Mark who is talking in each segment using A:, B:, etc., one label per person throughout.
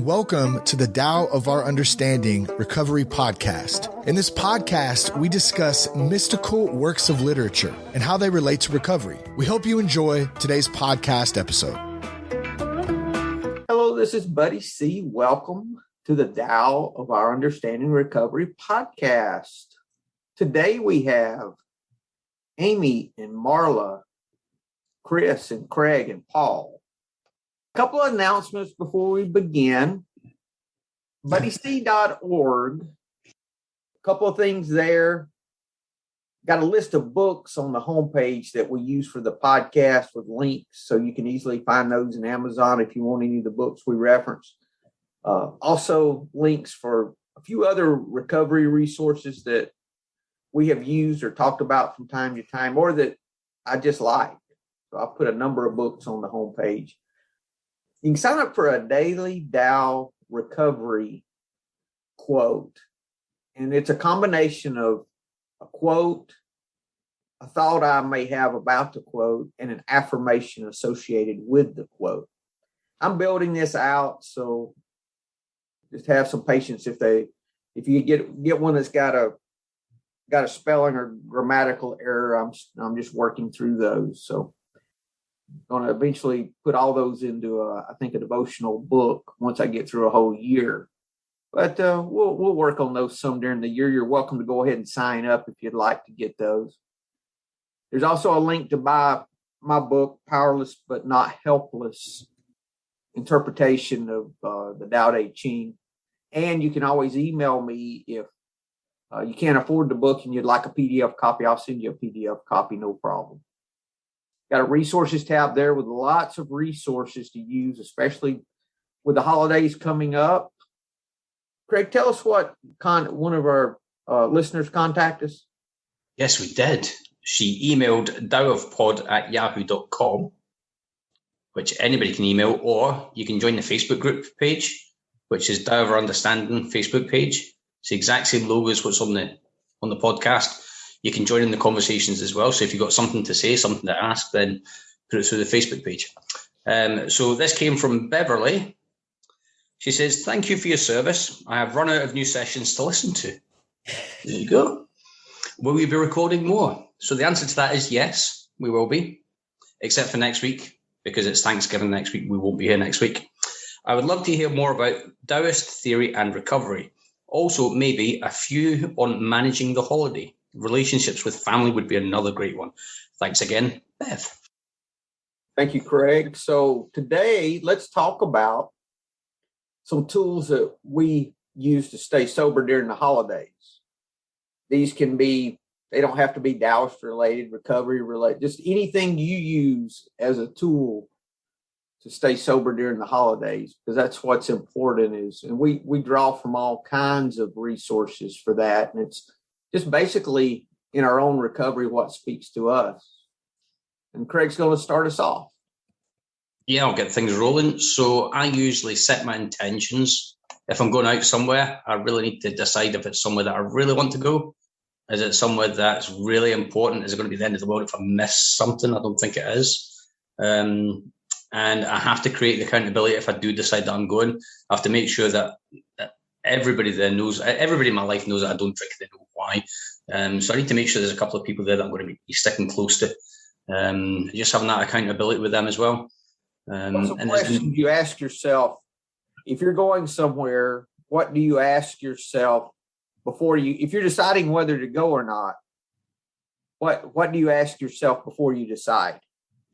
A: and welcome to the Tao of Our Understanding Recovery Podcast. In this podcast, we discuss mystical works of literature and how they relate to recovery. We hope you enjoy today's podcast episode.
B: Hello, this is Buddy C. Welcome to the Tao of Our Understanding Recovery Podcast. Today we have Amy and Marla, Chris and Craig and Paul. A couple of announcements before we begin. BuddyC.org. A couple of things there. Got a list of books on the homepage that we use for the podcast with links, so you can easily find those in Amazon if you want any of the books we reference. Also, links for a few other recovery resources that we have used or talked about from time to time, or that I just like. So I'll put a number of books on the homepage. You can sign up for a daily Tao recovery quote. And it's a combination of a quote, a thought I may have about the quote, and an affirmation associated with the quote. I'm building this out, so just have some patience if you get one that's got a spelling or grammatical error. I'm just working through those. So going to eventually put all those into I think a devotional book once I get through a whole year. But we'll work on those some during the year. You're welcome to go ahead and sign up if you'd like to get those. There's also a link to buy my book, Powerless But Not Helpless, Interpretation of the Tao Te Ching. And you can always email me if you can't afford the book and you'd like a PDF copy. I'll send you a PDF copy, no problem. Got a resources tab there with lots of resources to use, especially with the holidays coming up. Craig, tell us what one of our listeners contacted us.
C: Yes, we did. She emailed taoofpod@yahoo.com, which anybody can email, or you can join the Facebook group page, which is Tao of Our Understanding Facebook page. It's the exact same logo as what's on the podcast. You can join in the conversations as well. So if you've got something to say, something to ask, then put it through the Facebook page. So this came from Beverly. She says, "Thank you for your service. I have run out of new sessions to listen to." There you go. Will we be recording more? So the answer to that is yes, we will be, except for next week, because it's Thanksgiving next week. We won't be here next week. I would love to hear more about Taoist theory and recovery. Also, maybe a few on managing the holiday. Relationships with family would be another great one. Thanks again, Bev.
B: Thank you, Craig. So today, let's talk about some tools that we use to stay sober during the holidays. These can be, they don't have to be Taoist related, recovery related, just anything you use as a tool to stay sober during the holidays, because that's what's important and we draw from all kinds of resources for that. And it's just basically in our own recovery, what speaks to us. And Craig's going to start us off.
C: Yeah, I'll get things rolling. So I usually set my intentions. If I'm going out somewhere, I really need to decide if it's somewhere that I really want to go. Is it somewhere that's really important? Is it going to be the end of the world if I miss something? I don't think it is. And I have to create the accountability if I do decide that I'm going. I have to make sure that everybody there knows, everybody in my life knows that I don't drink, they know why. So I need to make sure there's a couple of people there that I'm going to be sticking close to. Just having that accountability with them as well.
B: What's a question you ask yourself if you're going somewhere? What do you ask yourself before if you're deciding whether to go or not? What do you ask yourself before you decide?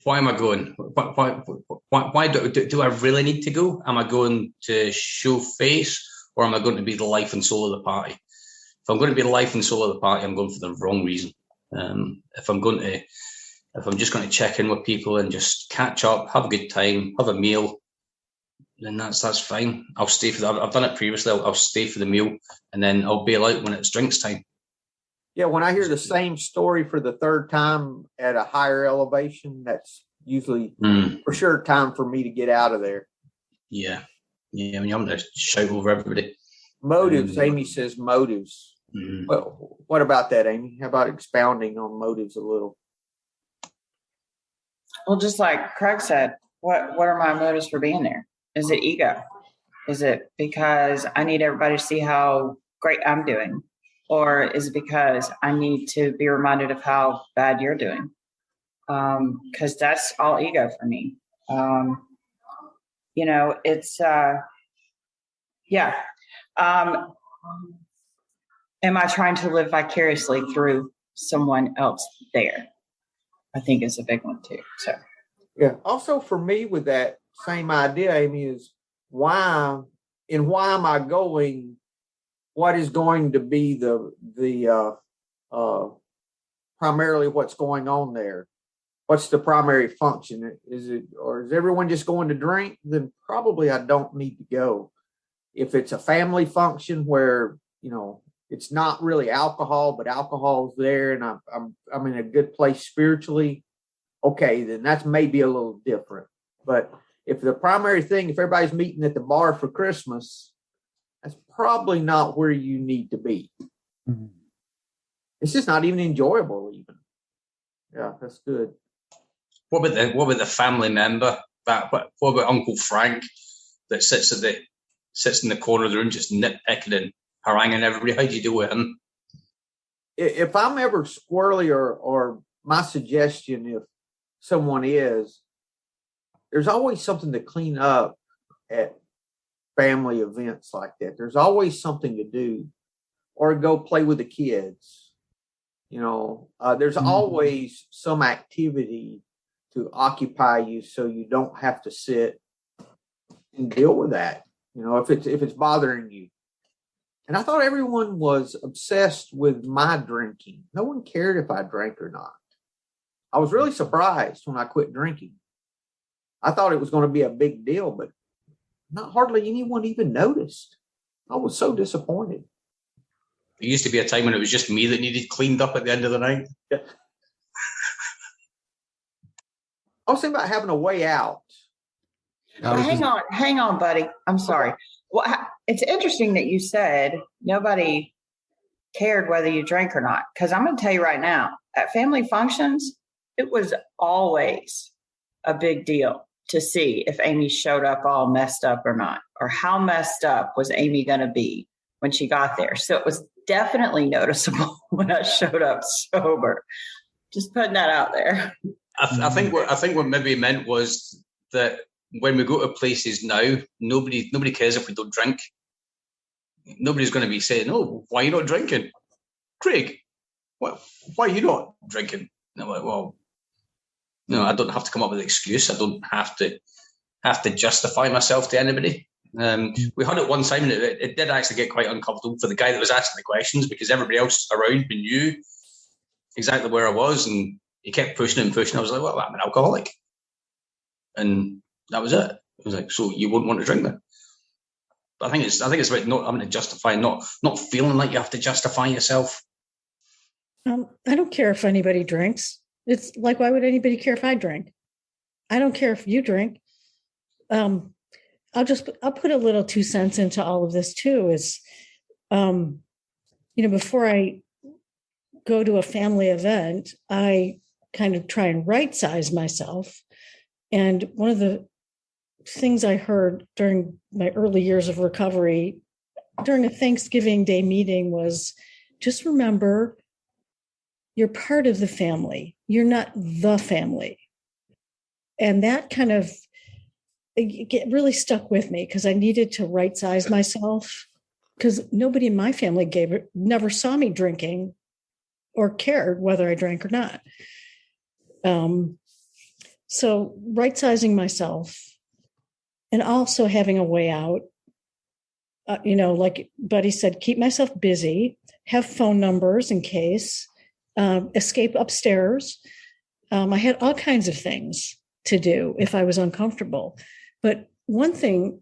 C: Why am I going? Why do I really need to go? Am I going to show face, or am I going to be the life and soul of the party? If I'm going to be the life and soul of the party, I'm going for the wrong reason. If I'm just going to check in with people and just catch up, have a good time, have a meal, then that's fine. I'll stay for that. I've done it previously. I'll stay for the meal, and then I'll bail out when it's drinks time.
B: Yeah, when I hear the same story for the third time at a higher elevation, that's usually for sure time for me to get out of there.
C: Yeah. When you're having to shout over everybody.
B: Motives. Amy says motives. Mm-hmm. Well, what about that, Amy? How about expounding on motives a little?
D: Well, just like Craig said, what are my motives for being there? Is it ego? Is it because I need everybody to see how great I'm doing? Or is it because I need to be reminded of how bad you're doing? Because that's all ego for me. It's, yeah. Am I trying to live vicariously through someone else there? I think is a big one too. So,
B: yeah. Also, for me, with that same idea, Amy, is why am I going? What is going to be the primarily what's going on there? What's the primary function? Is everyone just going to drink? Then probably I don't need to go. If it's a family function where, it's not really alcohol, but alcohol's there and I'm in a good place spiritually, okay, then that's maybe a little different. But if the primary thing, if everybody's meeting at the bar for Christmas, that's probably not where you need to be. Mm-hmm. It's just not even enjoyable even. Yeah, that's good.
C: What about the family member? What about Uncle Frank that sits in the corner of the room just nitpicking and haranguing everybody? How do you deal with him?
B: If I'm ever squirrely or my suggestion, if someone is, there's always something to clean up at family events like that. There's always something to do, or go play with the kids. There's always some activity to occupy you so you don't have to sit and deal with that, if it's bothering you. And I thought everyone was obsessed with my drinking. No one cared if I drank or not. I was really surprised when I quit drinking. I thought it was going to be a big deal, but not hardly anyone even noticed. I was so disappointed.
C: There used to be a time when it was just me that needed cleaned up at the end of the night.
B: Yeah. I was thinking about having a way out.
D: Hang on, buddy. I'm sorry. Well, it's interesting that you said nobody cared whether you drank or not, because I'm going to tell you right now, at family functions, it was always a big deal to see if Amy showed up all messed up or not, or how messed up was Amy going to be when she got there. So it was definitely noticeable when I showed up sober. Just putting that out there.
C: I think what maybe meant was that when we go to places now, nobody cares if we don't drink. Nobody's going to be saying, "Oh, why are you not drinking, Craig? Why are you not drinking?" And I'm like, "Well, no, I don't have to come up with an excuse. I don't have to justify myself to anybody." We had it one time, and it did actually get quite uncomfortable for the guy that was asking the questions, because everybody else around me knew exactly where I was, and he kept pushing and pushing. I was like, "Well, I'm an alcoholic," and that was it. It was like, "So you wouldn't want to drink then?" But I think it's about not having to justify, not feeling like you have to justify yourself.
E: I don't care if anybody drinks. It's like, why would anybody care if I drink? I don't care if you drink. I'll put a little 2 cents into all of this too. Is, before I go to a family event, I kind of try and right size myself. And one of the things I heard during my early years of recovery during a Thanksgiving Day meeting was, just remember, you're part of the family. You're not the family. And that kind of really stuck with me, because I needed to right size myself, because nobody in my family never saw me drinking or cared whether I drank or not. So right sizing myself, and also having a way out, like Buddy said, keep myself busy, have phone numbers in case, escape upstairs. I had all kinds of things to do if I was uncomfortable. But one thing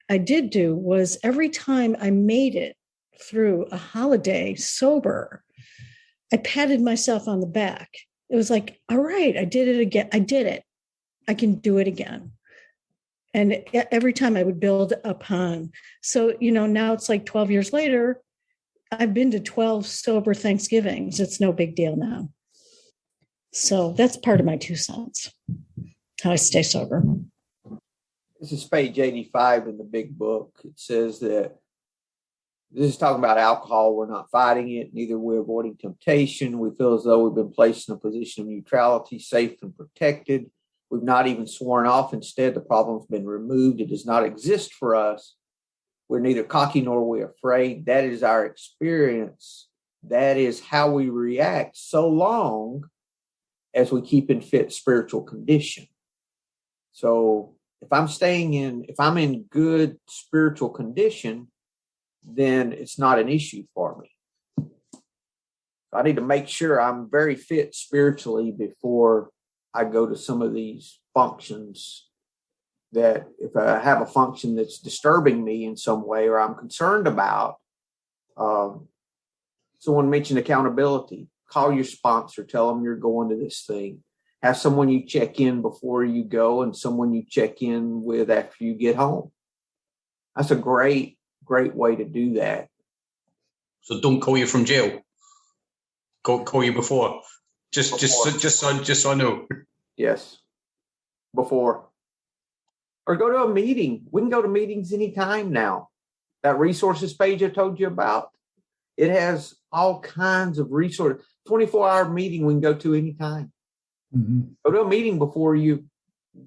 E: I did do was, every time I made it through a holiday sober, I patted myself on the back. It was like, all right, I did it again. I did it. I can do it again. And every time I would build upon. So, now it's like 12 years later, I've been to 12 sober Thanksgivings. It's no big deal now. So that's part of my 2 cents, how I stay sober.
B: This is page 85 in the big book. It says that this is talking about alcohol. We're not fighting it. Neither we're avoiding temptation. We feel as though we've been placed in a position of neutrality, safe and protected. We've not even sworn off. Instead, the problem's been removed. It does not exist for us. We're neither cocky nor we're afraid. That is our experience. That is how we react so long as we keep in fit spiritual condition. So if I'm in good spiritual condition, then it's not an issue for me. I need to make sure I'm very fit spiritually before I go to some of these functions, that if I have a function that's disturbing me in some way or I'm concerned about. Someone mentioned accountability. Call your sponsor, tell them you're going to this thing. Have someone you check in before you go and someone you check in with after you get home. That's a great way to do that.
C: So don't call you from jail. Call you before. Just so I know.
B: Yes. Before. Or go to a meeting. We can go to meetings anytime now. That resources page I told you about, it has all kinds of resources. 24-hour meeting we can go to anytime.
F: Mm-hmm.
B: Go to a meeting before you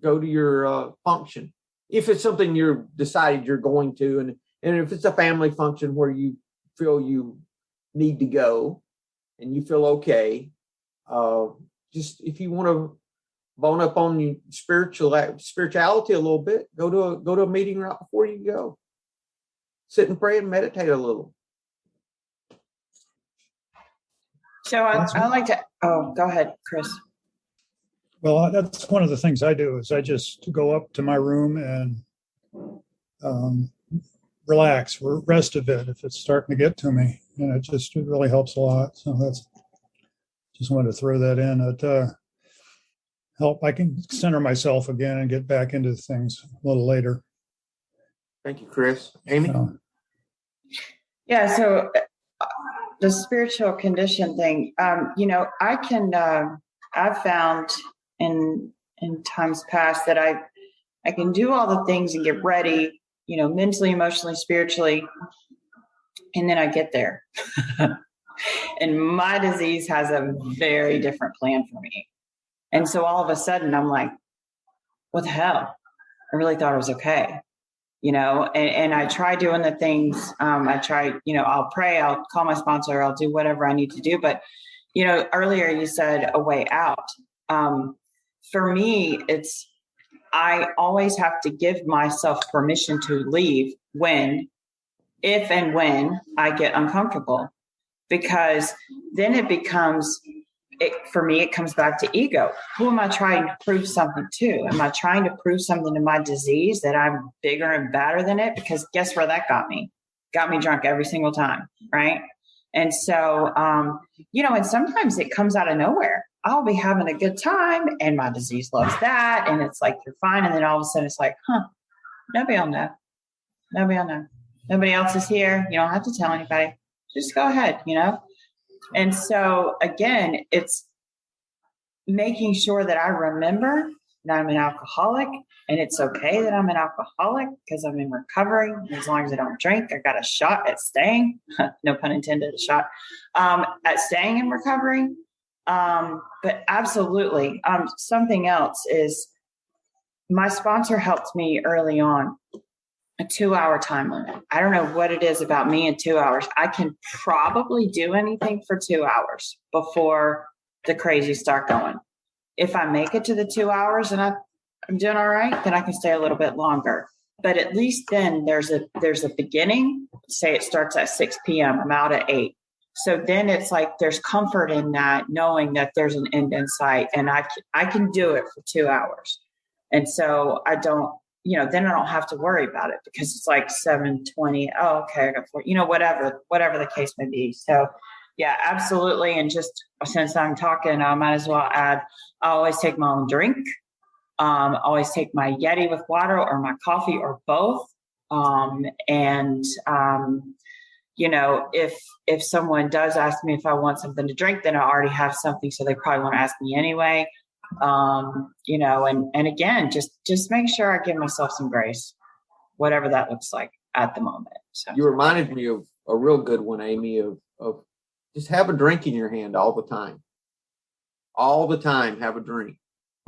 B: go to your function. If it's something you're decided you're going to, and if it's a family function where you feel you need to go and you feel okay, just if you want to bone up on your spirituality a little bit, go to a meeting right before you go. Sit and pray and meditate a little.
D: So I like to, go ahead, Chris.
F: Well, that's one of the things I do is I just go up to my room and relax, rest a bit if it's starting to get to me. And it really helps a lot. So just wanted to throw that in. It I can center myself again and get back into things a little later.
B: Thank you, Chris. Amy?
D: Yeah, so the spiritual condition thing, I've found in times past that I can do all the things and get ready, mentally, emotionally, spiritually, and then I get there. And my disease has a very different plan for me. And so all of a sudden I'm like, what the hell? I really thought it was okay. And I try doing the things, I'll pray, I'll call my sponsor, I'll do whatever I need to do. But, earlier you said a way out. For me, I always have to give myself permission to leave if and when I get uncomfortable, because then it becomes, for me, it comes back to ego. Who am I trying to prove something to? Am I trying to prove something to my disease that I'm bigger and badder than it? Because guess where that got me? Got me drunk every single time, right? And so, and sometimes it comes out of nowhere. I'll be having a good time and my disease loves that. And it's like, you're fine. And then all of a sudden it's like, nobody will know. Nobody will know. Nobody else is here. You don't have to tell anybody. Just go ahead, And so, again, it's making sure that I remember that I'm an alcoholic, and it's okay that I'm an alcoholic because I'm in recovery. As long as I don't drink, I got a shot at staying, no pun intended, a shot, at staying in recovery. But absolutely, something else is my sponsor helped me early on. A 2-hour time limit. I don't know what it is about me in 2 hours. I can probably do anything for 2 hours before the crazy start going. If I make it to the 2 hours and I'm doing all right, then I can stay a little bit longer. But at least then there's a beginning. Say it starts at 6 p.m. I'm out at 8. So then it's like there's comfort in that, knowing that there's an end in sight, and I can do it for 2 hours. And so I don't, then I don't have to worry about it because it's like 7:20. Oh, okay, I got 4, whatever the case may be. So yeah, absolutely. And just since I'm talking, I might as well add, I always take my own drink. Always take my Yeti with water or my coffee or both. If someone does ask me if I want something to drink, then I already have something. So they probably want to ask me anyway. And again, just make sure I give myself some grace, whatever that looks like at the moment. So
B: you reminded me of a real good one, Amy, of just have a drink in your hand all the time. All the time, have a drink.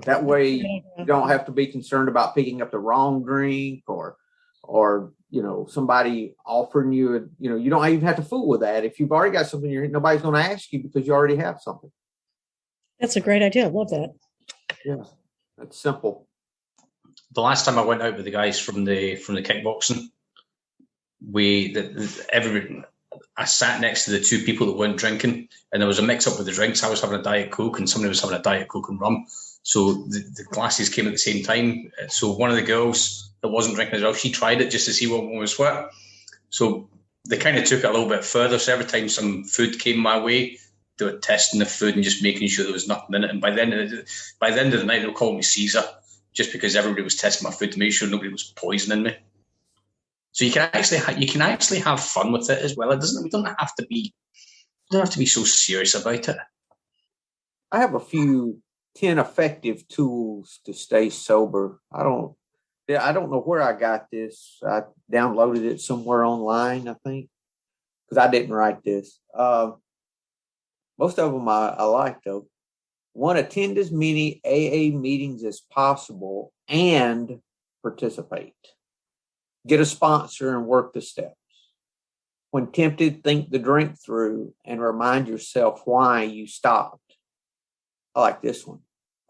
B: That way you don't have to be concerned about picking up the wrong drink or somebody offering you you don't even have to fool with that. If you've already got something in your hand, nobody's going to ask you because you already have something.
E: That's a great idea. I love that.
B: Yeah, that's simple.
C: The last time I went out with the guys from the kickboxing, I sat next to the two people that weren't drinking, and there was a mix up with the drinks. I was having a Diet Coke and somebody was having a Diet Coke and rum. So the glasses came at the same time. So one of the girls that wasn't drinking as well, she tried it just to see what one was what. So they kind of took it a little bit further. So every time some food came my way, they were testing the food and just making sure there was nothing in it. And by the end of the night, they were calling me Caesar, just because everybody was testing my food to make sure nobody was poisoning me. So you can actually have fun with it as well. We don't have to be so serious about it.
B: I have a few 10 effective tools to stay sober. I don't know where I got this. I downloaded it somewhere online, I think, because I didn't write this. Most of them I like, though. One, attend as many AA meetings as possible and participate. Get a sponsor and work the steps. When tempted, think the drink through and remind yourself why you stopped. I like this one.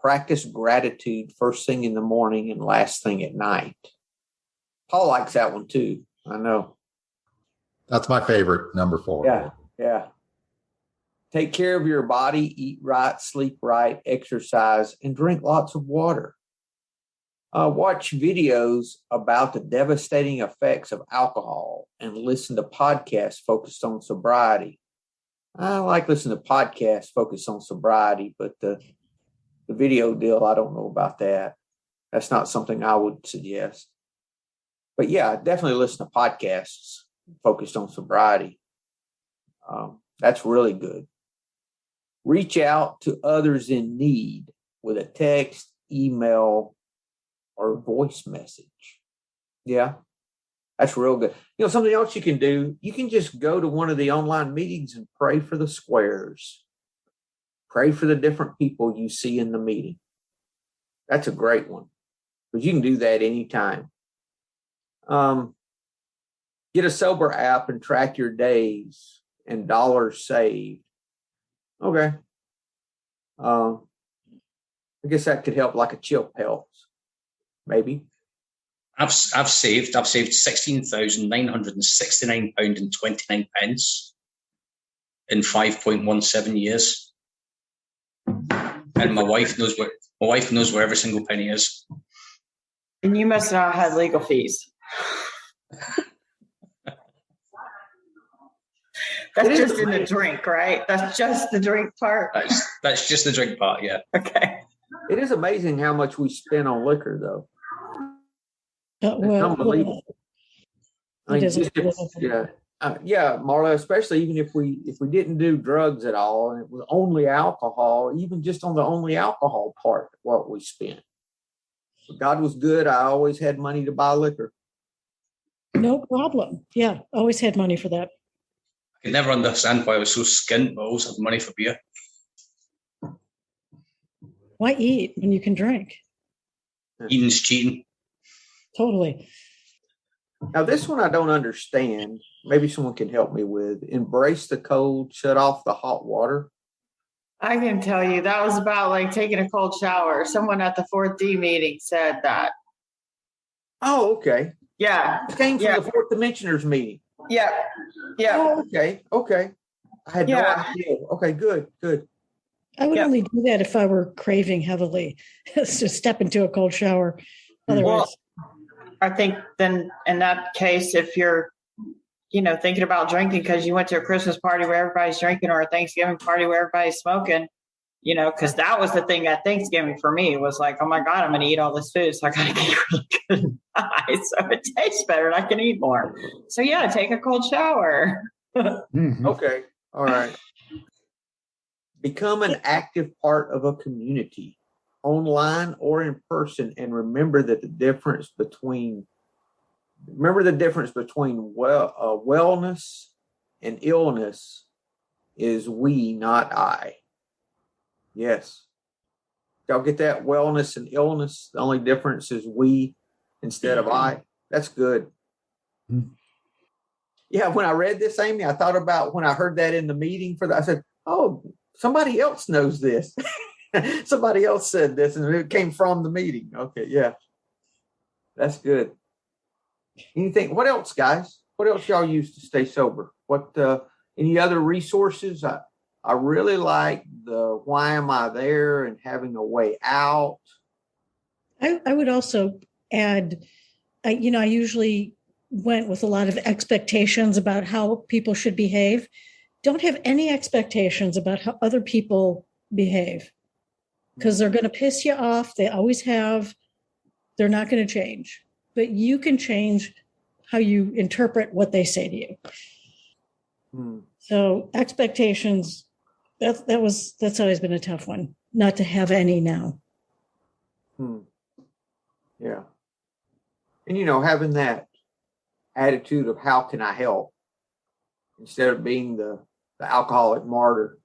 B: Practice gratitude first thing in the morning and last thing at night. Paul likes that one too. I know.
G: That's my favorite, number 4.
B: Yeah. Take care of your body, eat right, sleep right, exercise, and drink lots of water. Watch videos about the devastating effects of alcohol and listen to podcasts focused on sobriety. I like listening to podcasts focused on sobriety, but the video deal, I don't know about that. That's not something I would suggest. But yeah, definitely listen to podcasts focused on sobriety. That's really good. Reach out to others in need with a text, email, or voice message. Yeah, that's real good. Something else you can do, you can just go to one of the online meetings and pray for the squares. Pray for the different people you see in the meeting. That's a great one, because you can do that anytime. Get a sober app and track your days and dollars saved. Okay. I guess that could help, like a chill helps. Maybe.
C: I've saved £16,969.29 in 5.17 years, and my wife knows where every single penny is.
D: And you must not have had legal fees. That's just in the drink, right? That's just the drink part.
C: That's just the drink part, yeah.
D: Okay.
B: It is amazing how much we spend on liquor, though.
E: Well,
B: unbelievable. Marla, especially even if we didn't do drugs at all and it was only alcohol, even just on the only alcohol part, what we spent. God was good. I always had money to buy liquor.
E: No problem. Yeah, always had money for that.
C: I could never understand why I was so skint, but I always had money for beer.
E: Why eat when you can drink?
C: Eating's cheating.
E: Totally.
B: Now, this one I don't understand. Maybe someone can help me with. Embrace the cold, shut off the hot water.
D: I can tell you that was about like taking a cold shower. Someone at the 4D meeting said that.
B: Oh, okay.
D: Yeah.
B: It came from the Fourth Dimensioners meeting.
D: Yeah. Yeah.
B: Oh, okay. I had no idea. Okay, good.
E: I would only do that if I were craving heavily. It's just step into a cold shower. Otherwise,
D: I think then in that case, if you're, thinking about drinking because you went to a Christmas party where everybody's drinking or a Thanksgiving party where everybody's smoking, because that was the thing at Thanksgiving for me was like, oh my God, I'm going to eat all this food. So I got to get really good so it tastes better and I can eat more. So yeah, take a cold shower.
F: Mm-hmm.
B: Okay. All right. Become an active part of a community. online or in person, and remember the difference between wellness and illness is we, not I. Yes. Y'all get that? Wellness and illness, the only difference is we instead of I. That's good.
F: Mm-hmm.
B: Yeah, when I read this, Amy, I thought about when I heard that in the meeting I said, oh, somebody else knows this. Somebody else said this, and it came from the meeting. Okay, yeah. That's good. Anything, what else, guys? What else y'all use to stay sober? What, any other resources? I really like the why am I there and having a way out.
E: I would also add, I usually went with a lot of expectations about how people should behave. Don't have any expectations about how other people behave, because they're going to piss you off. They always have. They're not going to change, but you can change how you interpret what they say to you. So expectations, that's always been a tough one, not to have any now.
B: Yeah. And, having that attitude of how can I help instead of being the alcoholic martyr.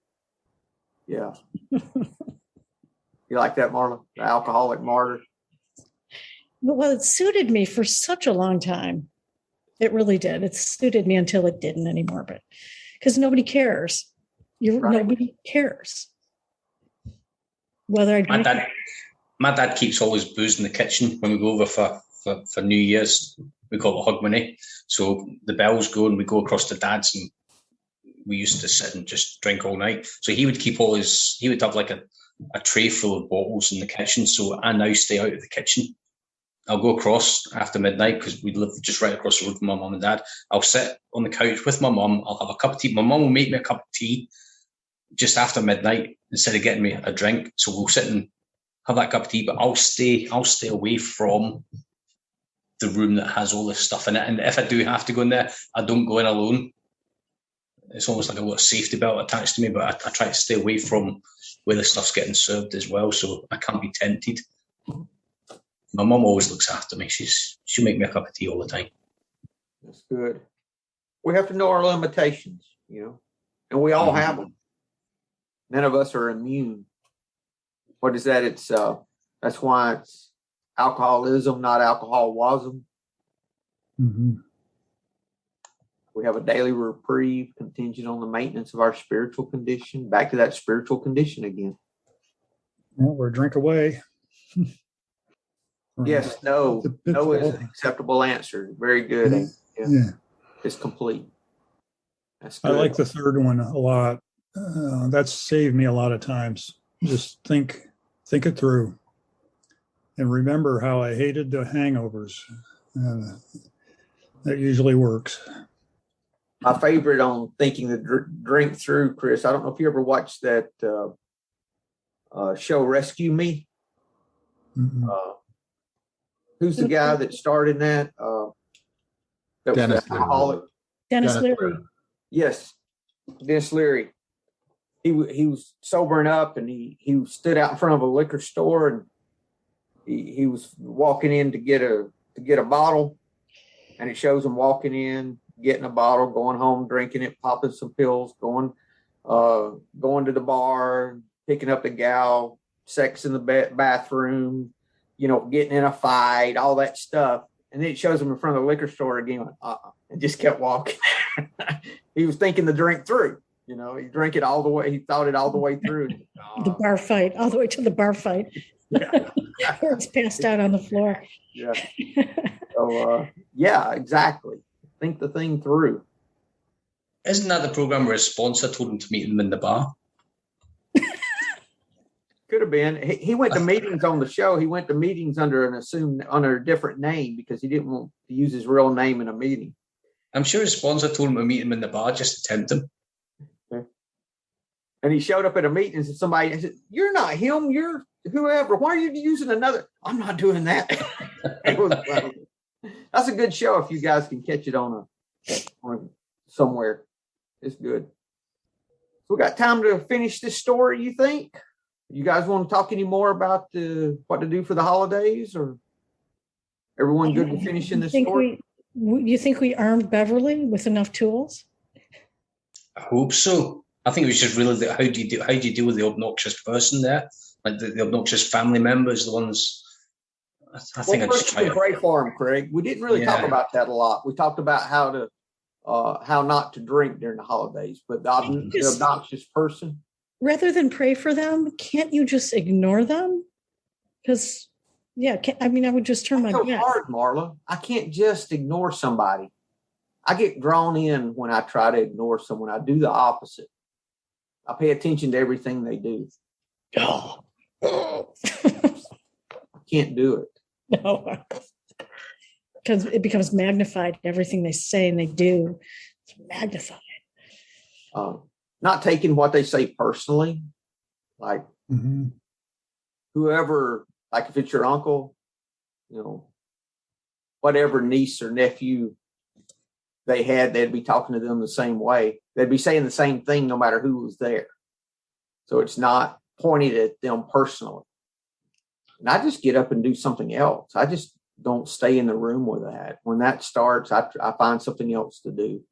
B: Yeah. You like that, Marla? The alcoholic martyr?
E: Well, it suited me for such a long time. It really did. It suited me until it didn't anymore, but because nobody cares. Nobody cares. Whether
C: my dad keeps always booze in the kitchen when we go over for New Year's. We call it Hogmanay. So the bells go and we go across to Dad's, and we used to sit and just drink all night. So he would keep he would have like a tray full of bottles in the kitchen. So I now stay out of the kitchen. I'll go across after midnight because we live just right across the road from my mum and dad. I'll sit on the couch with my mum. I'll have a cup of tea. My mum will make me a cup of tea just after midnight instead of getting me a drink. So we'll sit and have that cup of tea, but I'll stay away from the room that has all this stuff in it. And if I do have to go in there, I don't go in alone. It's almost like a little safety belt attached to me, but I try to stay away from where the stuff's getting served as well, so I can't be tempted. My mum always looks after me. She'll make me a cup of tea all the time.
B: That's good. We have to know our limitations, and we all have them. None of us are immune. What is that? It's that's why it's alcoholism, not alcoholism.
F: Mm-hmm.
B: We have a daily reprieve contingent on the maintenance of our spiritual condition. Back to that spiritual condition again.
F: Well, we're a drink away.
B: Yes, no is an acceptable answer. Very good. Yeah. It's complete. That's good.
F: I like the third one a lot. That's saved me a lot of times. Just think it through, and remember how I hated the hangovers. That usually works.
B: My favorite on thinking the drink through, Chris. I don't know if you ever watched that show Rescue Me.
F: Mm-hmm.
B: Who's the guy that starred in that? That
G: Dennis
B: was alcoholic.
E: Dennis Leary.
B: Yes, Dennis Leary. He was sobering up, and he stood out in front of a liquor store, and he was walking in to get a bottle, and it shows him walking in, getting a bottle, going home, drinking it, popping some pills, going to the bar, picking up the gal, sex in the bathroom, getting in a fight, all that stuff. And then it shows him in front of the liquor store again, and just kept walking. He was thinking the drink through. He drank it all the way. He thought it all the way through.
E: The bar fight, all the way to the bar fight.
B: Yeah.
E: Where it's passed out on the floor.
B: Yeah. So, yeah, exactly. Think the thing through.
C: Isn't that the program where his sponsor told him to meet him in the bar?
B: Could have been. He went to meetings on the show. He went to meetings under a different name because he didn't want to use his real name in a meeting.
C: I'm sure his sponsor told him to meet him in the bar just to tempt him.
B: Okay. And he showed up at a meeting and somebody said, "You're not him. You're whoever. Why are you using another?" "I'm not doing that." That's a good show if you guys can catch it on somewhere. It's good. We got time to finish this story, you think? You guys want to talk any more about what to do for the holidays, or everyone good to finish in this story?
E: You think we armed Beverly with enough tools?
C: I hope so. I think it was just really how do you deal with the obnoxious person there, like the obnoxious family members, the ones. I think
B: well, first to pray for him, Craig. We didn't really talk about that a lot. We talked about how not to drink during the holidays, but the obnoxious person.
E: Rather than pray for them, can't you just ignore them? Because, I would just turn my back.
B: It's so hard, Marla. I can't just ignore somebody. I get drawn in when I try to ignore someone. I do the opposite. I pay attention to everything they do.
E: Oh.
B: I can't do it.
E: No. Because it becomes magnified. Everything they say and they do, it's magnified.
B: Not taking what they say personally, like whoever, like if it's your uncle, whatever niece or nephew they'd be talking to them the same way. They'd be saying the same thing no matter who was there. So it's not pointed at them personally. And I just get up and do something else. I just don't stay in the room with that. When that starts, I find something else to do.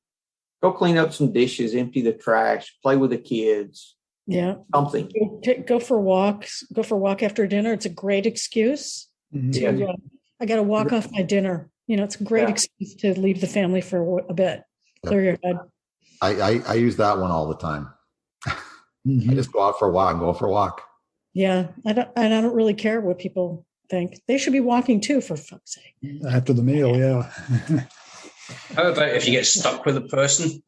B: Go clean up some dishes, empty the trash, play with the kids.
E: Yeah.
B: Something.
E: Go for walks. Go for a walk after dinner. It's a great excuse. I got to walk off my dinner. It's a great excuse to leave the family for a bit. Clear your head.
G: I use that one all the time. I just go out for a walk and go for a walk.
E: Yeah. I don't really care what people think. They should be walking too, for fuck's sake.
F: After the meal, yeah.
C: How about if you get stuck with a person,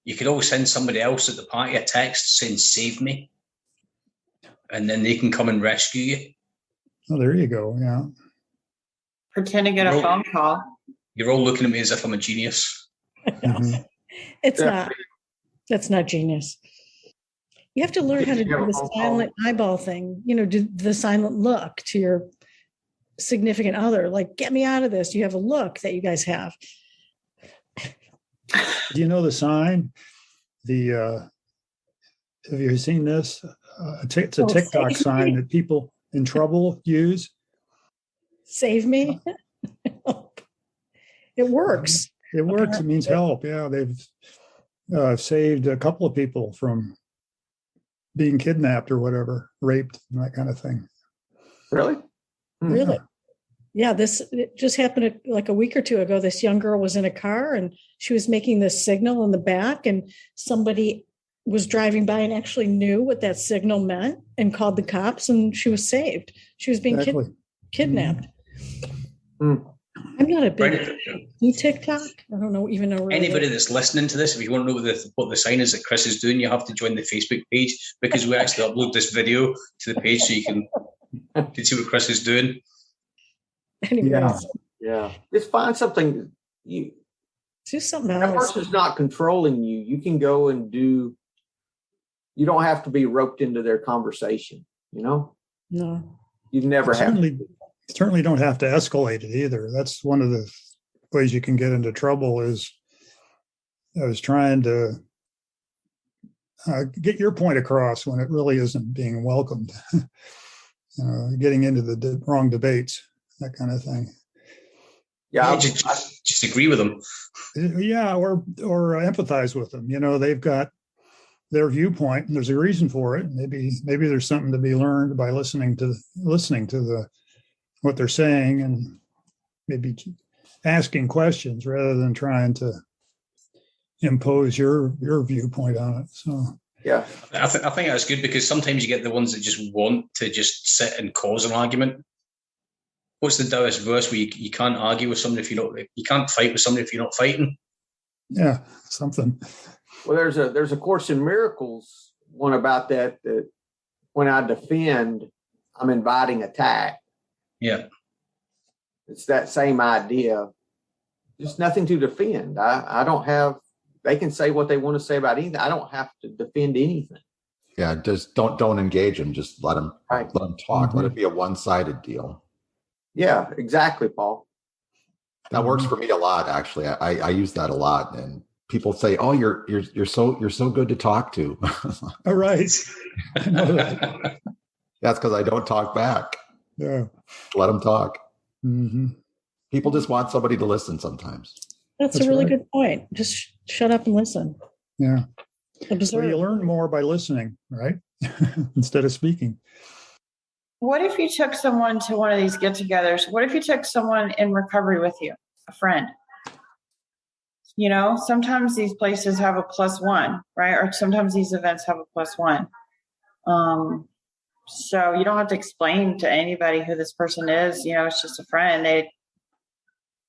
C: you could always send somebody else at the party a text saying, "Save me." And then they can come and rescue you.
F: Oh, there you go. Yeah.
D: Pretend to get a phone call.
C: You're all looking at me as if I'm a genius.
E: It's not. That's not genius. You have to learn how to do the silent eyeball thing, do the silent look to your significant other. Like, get me out of this. You have a look that you guys have.
F: Do you know the sign? Have you seen this? It's a TikTok sign that people in trouble use.
E: Save me. It works.
F: It works. It means help. Yeah, they've saved a couple of people from being kidnapped or whatever, raped, and that kind of thing.
B: Really?
E: Really? Yeah, it just happened like a week or two ago. This young girl was in a car and she was making this signal in the back, and somebody was driving by and actually knew what that signal meant and called the cops, and she was saved. She was being kidnapped. I'm not a big TikTok. I don't even know.
C: Anybody that's listening to this, if you want to know what the sign is that Chris is doing, you have to join the Facebook page, because we actually upload this video to the page so you can see what Chris is doing.
E: Anyways.
B: Yeah. Just find something.
E: Do something else.
B: That person's not controlling you. You can go and do. You don't have to be roped into their conversation.
E: No.
B: You've never had.
F: Certainly don't have to escalate it either. That's one of the ways you can get into trouble. Is I was trying to get your point across when it really isn't being welcomed. Getting into the wrong debates, that kind of thing.
C: Yeah, just agree with them.
F: Yeah, or empathize with them. They've got their viewpoint, and there's a reason for it. Maybe there's something to be learned by listening to what they're saying, and maybe asking questions rather than trying to impose your viewpoint on it. So
B: yeah,
C: I think that's good, because sometimes you get the ones that just want to just sit and cause an argument. What's the Taoist verse where you can't argue with somebody you can't fight with somebody if you're not fighting?
F: Yeah, something.
B: Well, there's a Course in Miracles one about that when I defend, I'm inviting attack.
C: Yeah.
B: It's that same idea. There's nothing to defend. I don't have, they can say what they want to say about anything. I don't have to defend anything.
G: Yeah, just don't engage them. Just let them talk. Mm-hmm. Let it be a one-sided deal.
B: Yeah, exactly, Paul.
G: That works for me a lot, actually. I use that a lot, and people say, "Oh, you're so good to talk to."
F: All right. I know that.
G: That's because I don't talk back.
F: Yeah.
G: Let them talk.
F: Mm-hmm.
G: People just want somebody to listen sometimes.
E: That's a really good point. Just shut up and listen.
F: Yeah.
E: Observe.
F: So you learn more by listening, right? Instead of speaking.
D: What if you took someone to one of these get-togethers? What if you took someone in recovery with you, a friend? You know, sometimes these places have a +1, right? Or sometimes these events have a +1. So you don't have to explain to anybody who this person is. You know, it's just a friend. I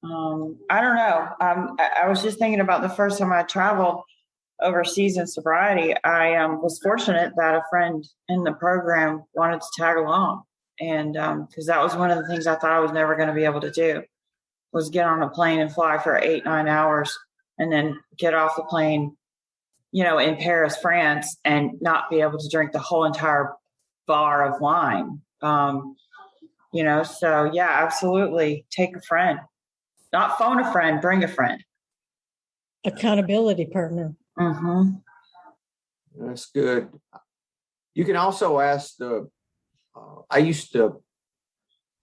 D: don't know. I was just thinking about the first time I traveled overseas in sobriety. I was fortunate that a friend in the program wanted to tag along. And because that was one of the things I thought I was never going to be able to do, was get on a plane and fly for 8-9 hours and then get off the plane, you know, in Paris, France, and not be able to drink the whole entire bar of wine. You know, so yeah, absolutely. Take a friend. Not phone a friend, bring a friend.
E: Accountability partner.
D: Mm-hmm.
B: That's good. You can also ask I used to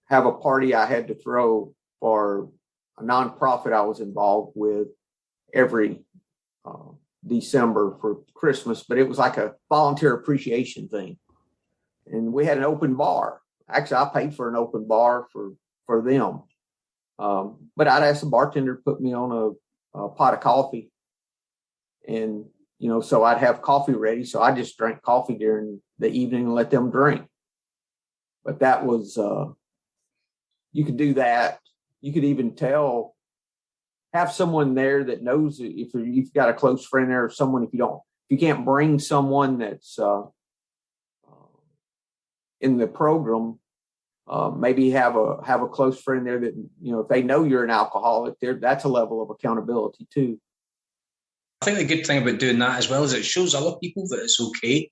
B: have a party I had to throw for a nonprofit I was involved with every December for Christmas, but it was like a volunteer appreciation thing. And we had an open bar. Actually, I paid for an open bar for them. But I'd ask the bartender to put me on a pot of coffee. And, you know, so I'd have coffee ready. So I just drank coffee during the evening and let them drink. But that was, you could do that. You could even have someone there that knows if you've got a close friend there, or someone, if you can't bring someone that's in the program, maybe have a close friend there that, you know, if they know you're an alcoholic, that's a level of accountability too.
C: I think the good thing about doing that as well is it shows other people that it's okay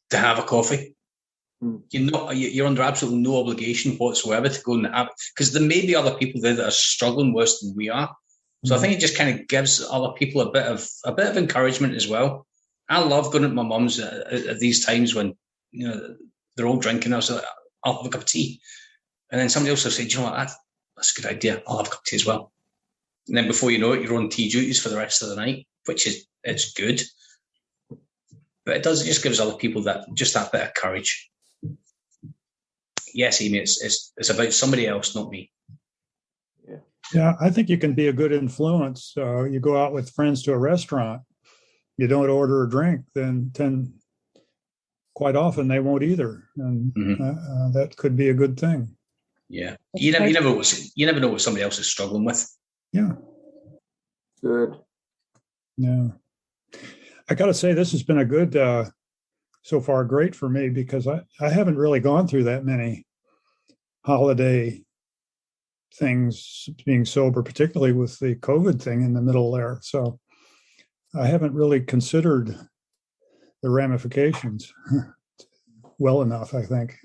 C: to have a coffee. You're under absolutely no obligation whatsoever to go and have, because there may be other people there that are struggling worse than we are. So I think it just kind of gives other people a bit of encouragement as well. I love going to my mum's at these times when, you know, they're all drinking. I was like, I'll have a cup of tea, and then somebody else will say, "Do you know what? That's a good idea. I'll have a cup of tea as well." And then before you know it, you're on tea duties for the rest of the night, which it's good. But it just gives other people that bit of courage. Yes, Amy, it's about somebody else, not me.
F: Yeah, I think you can be a good influence. You go out with friends to a restaurant, you don't order a drink, then quite often they won't either, and that could be a good thing.
C: Yeah, you never know what somebody else is struggling with.
F: Yeah,
B: good.
F: Yeah, I got to say this has been a good so far, great for me, because I haven't really gone through that many holiday things being sober, particularly with the COVID thing in the middle there. So I haven't really considered the ramifications well enough, I think.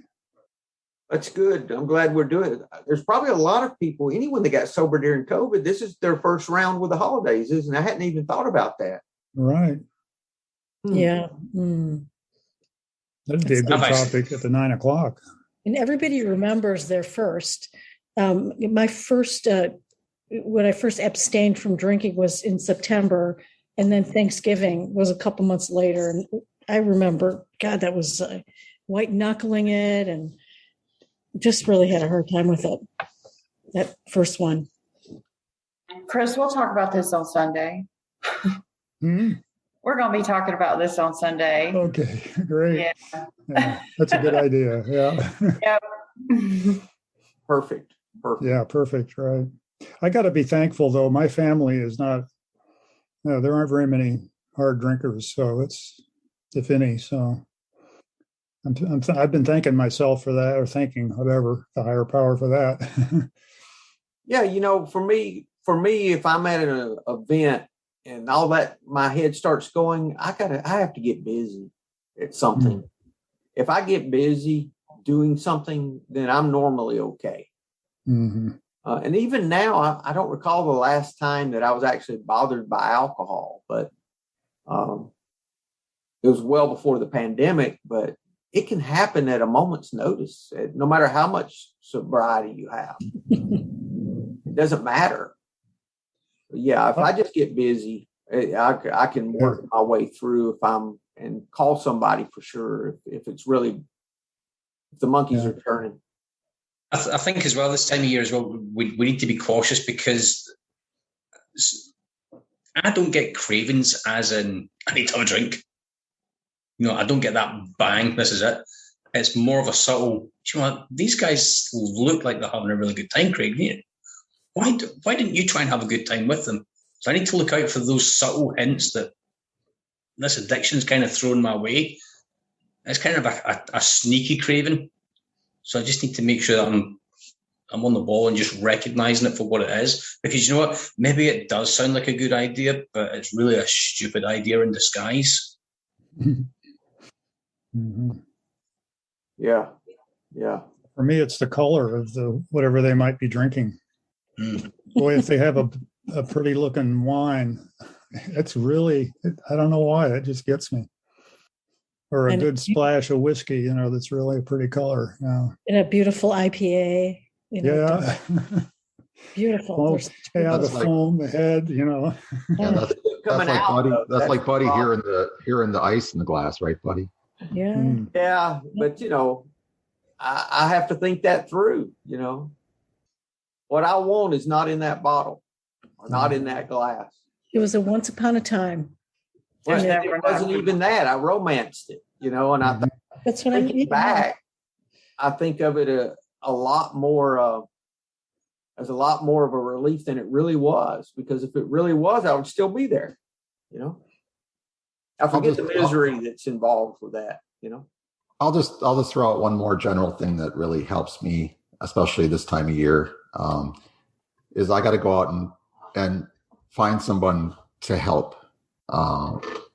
B: That's good. I'm glad we're doing it. There's probably a lot of people, anyone that got sober during COVID, this is their first round with the holidays, isn't it? I hadn't even thought about that.
F: Right.
E: Yeah.
F: That'd be a good topic at the 9 o'clock.
E: And everybody remembers their first. My first, when I first abstained from drinking was in September, and then Thanksgiving was a couple months later. And I remember, God, that was white knuckling it, and just really had a hard time with it. That first one.
D: Chris, we'll talk about this on Sunday. We're going to be talking about this on Sunday.
F: Okay, great. Yeah, that's a good idea. Yeah.
D: Yep.
B: Perfect.
F: Yeah, perfect. Right. I got to be thankful, though. My family is not, there aren't very many hard drinkers. So it's, if any, so I've been thanking myself for that, or thanking whatever, the higher power for that.
B: Yeah. You know, for me, if I'm at an event and all that, my head starts going, I have to get busy at something. If I get busy doing something, then I'm normally okay. And even now, I don't recall the last time that I was actually bothered by alcohol, but it was well before the pandemic. But it can happen at a moment's notice, no matter how much sobriety you have. It doesn't matter. But yeah, if I just get busy, I can work my way through and call somebody for sure if the monkeys are turning.
C: I think as well this time of year as well, we need to be cautious because I don't get cravings as in I need to have a drink. I don't get that bang, this is it. It's more of a subtle, these guys look like they're having a really good time, Craig. Why didn't you try and have a good time with them? So I need to look out for those subtle hints that this addiction's kind of thrown my way. It's kind of a sneaky craving. So I just need to make sure that I'm on the ball and just recognizing it for what it is. Because you know what? Maybe it does sound like a good idea, but it's really a stupid idea in disguise.
F: Mm-hmm.
B: Yeah.
F: For me, it's the color of whatever they might be drinking. Boy, if they have a pretty looking wine, it's really, I don't know why, it just gets me. Or a good splash of whiskey, that's really a pretty color.
E: And a beautiful IPA.
F: Yeah.
E: Beautiful.
F: The foam, the head,
G: Yeah, that's like Buddy here in the ice in the glass, right, Buddy?
E: Yeah.
B: Yeah, but I have to think that through. What I want is not in that bottle or not in that glass.
E: It was a once upon a time.
B: Well, it wasn't even that. I romanced it, and I think
E: that's what I mean.
B: Back, I think of it a lot more as a lot more of a relief than it really was. Because if it really was, I would still be there. I forget the misery that's involved with that.
G: I'll just throw out one more general thing that really helps me, especially this time of year, is I got to go out and find someone to help.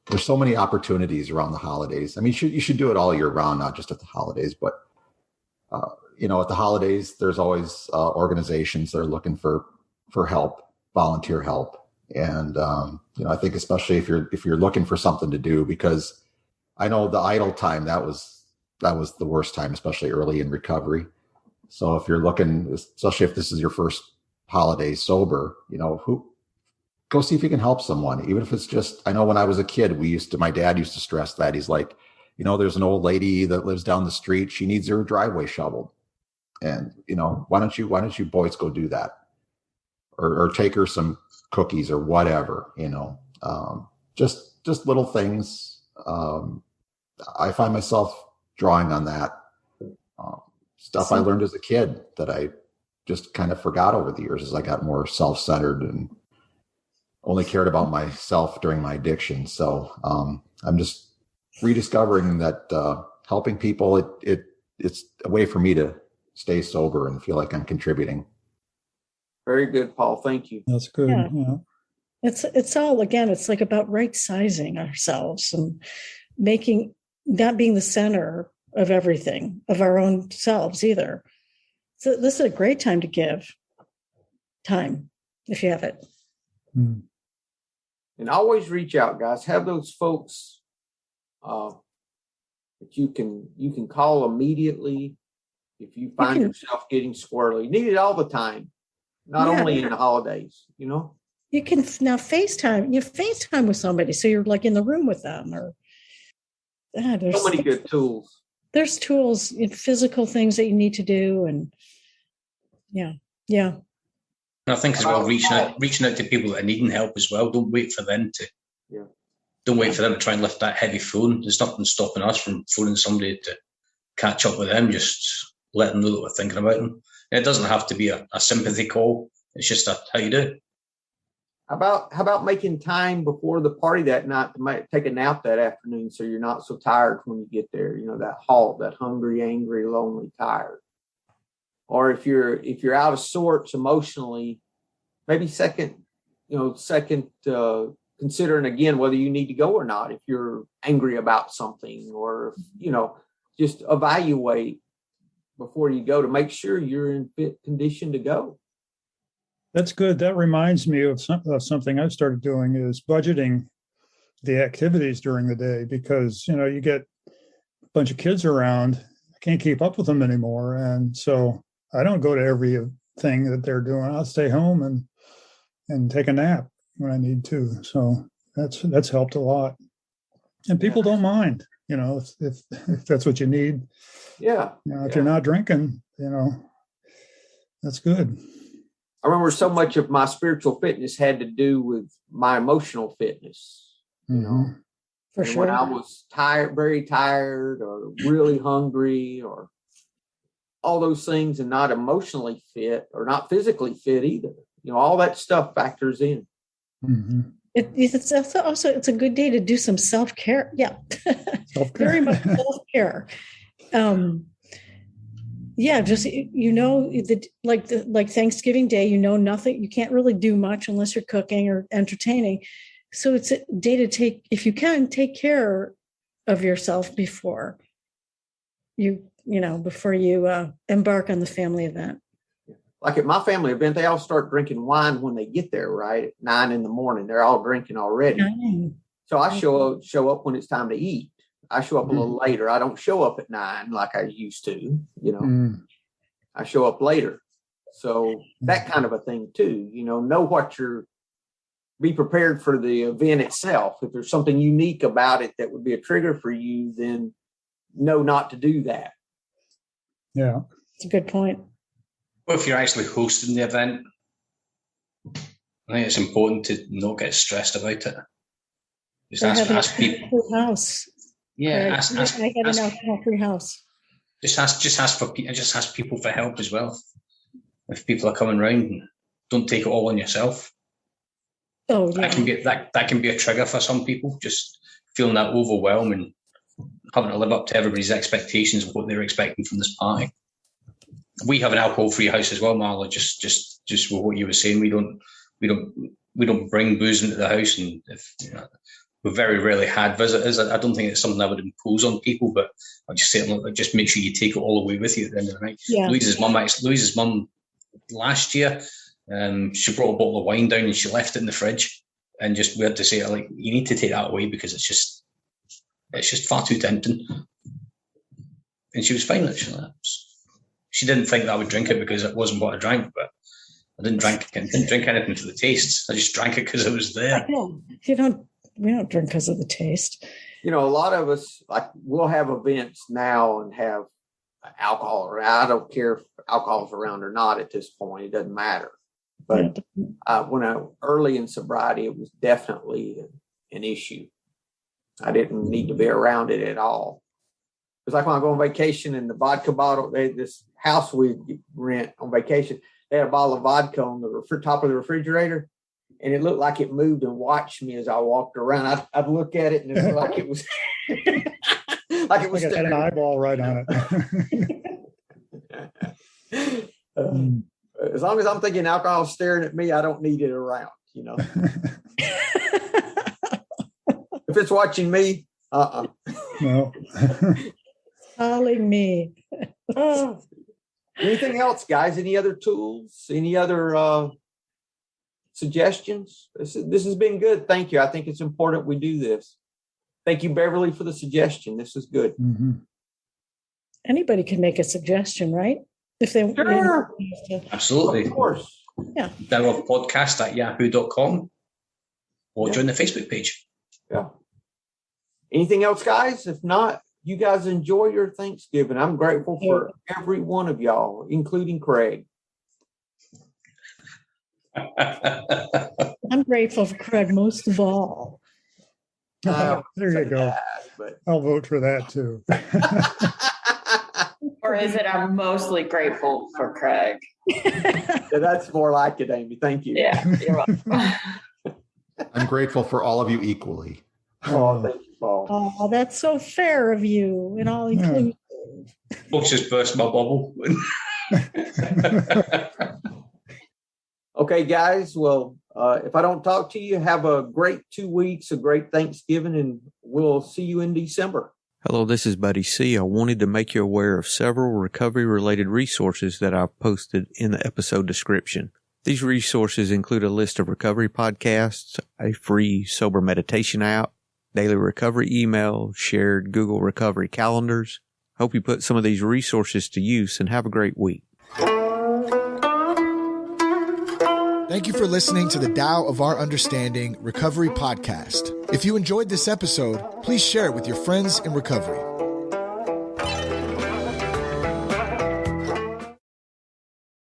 G: There's so many opportunities around the holidays. I mean, you should do it all year round, not just at the holidays, but at the holidays, there's always organizations that are looking for help, volunteer help. And, I think especially if you're looking for something to do, because I know the idle time, that was the worst time, especially early in recovery. So if you're looking, especially if this is your first holiday sober, go see if you can help someone, even if it's just, I know when I was a kid, my dad used to stress that. He's like, there's an old lady that lives down the street. She needs her driveway shoveled. And, why don't you boys go do that? Or take her some cookies or whatever, just little things. I find myself drawing on that stuff I learned as a kid that I just kind of forgot over the years as I got more self-centered and only cared about myself during my addiction. So I'm just rediscovering that helping people, it's a way for me to stay sober and feel like I'm contributing.
B: Very good, Paul. Thank you.
F: That's good. Yeah.
E: It's all, again, it's like about right sizing ourselves and not being the center of everything, of our own selves either. So this is a great time to give time if you have it.
F: Mm.
B: And always reach out, guys. Have those folks that you can call immediately if you find yourself getting squirrely. You need it all the time, not only in the holidays,
E: You can now FaceTime. You FaceTime with somebody, so you're like in the room with them. Or there's
B: so many good tools.
E: There's tools, physical things that you need to do, and yeah.
C: And I think as well, reaching out to people that are needing help as well. Don't wait for them to.
B: Yeah.
C: Don't wait for them to try and lift that heavy phone. There's nothing stopping us from phoning somebody to catch up with them. Just let them know that we're thinking about them. And it doesn't have to be a sympathy call. It's just how you do.
B: How about making time before the party that night to take a nap that afternoon so you're not so tired when you get there? That halt, that hungry, angry, lonely, tired. Or if you're out of sorts emotionally, maybe second considering again whether you need to go or not. If you're angry about something, or just evaluate before you go to make sure you're in fit condition to go.
F: That's good. That reminds me of something I've started doing is budgeting the activities during the day, because, you get bunch of kids around. I can't keep up with them anymore. And so I don't go to every thing that they're doing. I'll stay home and take a nap when I need to. So that's helped a lot. And people don't mind, if that's what you need.
B: Yeah.
F: If you're not drinking, that's good.
B: I remember so much of my spiritual fitness had to do with my emotional fitness.
E: For sure.
B: When I was tired, very tired, or really hungry, or all those things, and not emotionally fit or not physically fit either. All that stuff factors in.
F: Mm-hmm.
E: It's also it's a good day to do some self-care. Yeah,
F: Self-care.
E: Very much self-care. Just like Thanksgiving Day, nothing. You can't really do much unless you're cooking or entertaining. So it's a day to take care of yourself before you embark on the family event.
B: Like at my family event, they all start drinking wine when they get there, right? At 9 a.m. They're all drinking already. So I show up when it's time to eat. I show up a little later. I don't show up at 9 like I used to, I show up later. So that kind of a thing too, know what be prepared for the event itself. If there's something unique about it that would be a trigger for you, then know not to do that.
F: Yeah.
E: It's a good point.
C: Well, if you're actually hosting the event, I think it's important to not get stressed about it. Just ask people.
E: House.
C: Yeah,
E: I had an alcohol-free house.
C: Just ask people for help as well. If people are coming around, don't take it all on yourself.
E: Oh, yeah.
C: That can be a trigger for some people. Just feeling that overwhelm and having to live up to everybody's expectations of what they're expecting from this party. We have an alcohol-free house as well, Marla. Just with what you were saying, we don't bring booze into the house, and we've very rarely had visitors. I don't think it's something I would impose on people, but I just say, look, just make sure you take it all away with you at the end of the night.
E: Yeah.
C: Louise's mum last year, she brought a bottle of wine down and she left it in the fridge, and we had to say, like, you need to take that away because it's just far too tempting. And she was fine with it. She didn't think that I would drink it because it wasn't what I drank, but I didn't drink anything for the taste. I just drank it because it was there.
E: We don't drink because of the taste.
B: A lot of us, like, we'll have events now and have alcohol around. I don't care if alcohol's around or not at this point. It doesn't matter. But when I early in sobriety, it was definitely an issue. I didn't need to be around it at all. It's like when I go on vacation and the vodka bottle, this house we rent on vacation, they had a bottle of vodka on the top of the refrigerator, and it looked like it moved and watched me as I walked around. I'd look at it and it looked like it was like it had
F: an eyeball right on
B: it. As long as I'm thinking alcohol staring at me, I don't need it around. If it's watching me,
F: no.
E: Calling me.
B: Anything else, guys? Any other tools? Any other suggestions? This has been good. Thank you. I think it's important we do this. Thank you, Beverly, for the suggestion. This is good.
F: Mm-hmm.
E: Anybody can make a suggestion, right? If they
B: sure.
C: Absolutely.
B: Of course.
E: Yeah.
C: Podcast@yahoo.com or join the Facebook page.
B: Yeah. Anything else, guys? If not, you guys enjoy your Thanksgiving. I'm grateful for every one of y'all, including Craig.
E: I'm grateful for Craig most of all.
F: There you go. I'll vote for that too.
D: Or is it I'm mostly grateful for Craig?
B: Yeah, that's more like it, Amy. Thank you.
D: Yeah, you're welcome.
G: I'm grateful for all of you equally.
B: Oh, thank you, Paul.
E: Oh, that's so fair of you and all inclusive.
C: Folks just burst my bubble.
B: Okay, guys. Well, if I don't talk to you, have a great 2 weeks, a great Thanksgiving, and we'll see you in December.
H: Hello, this is Buddy C. I wanted to make you aware of several recovery-related resources that I've posted in the episode description. These resources include a list of recovery podcasts, a free sober meditation app, daily recovery email, shared Google recovery calendars. Hope you put some of these resources to use and have a great week.
A: Thank you for listening to the Tao of Our Understanding Recovery Podcast. If you enjoyed this episode, please share it with your friends in recovery.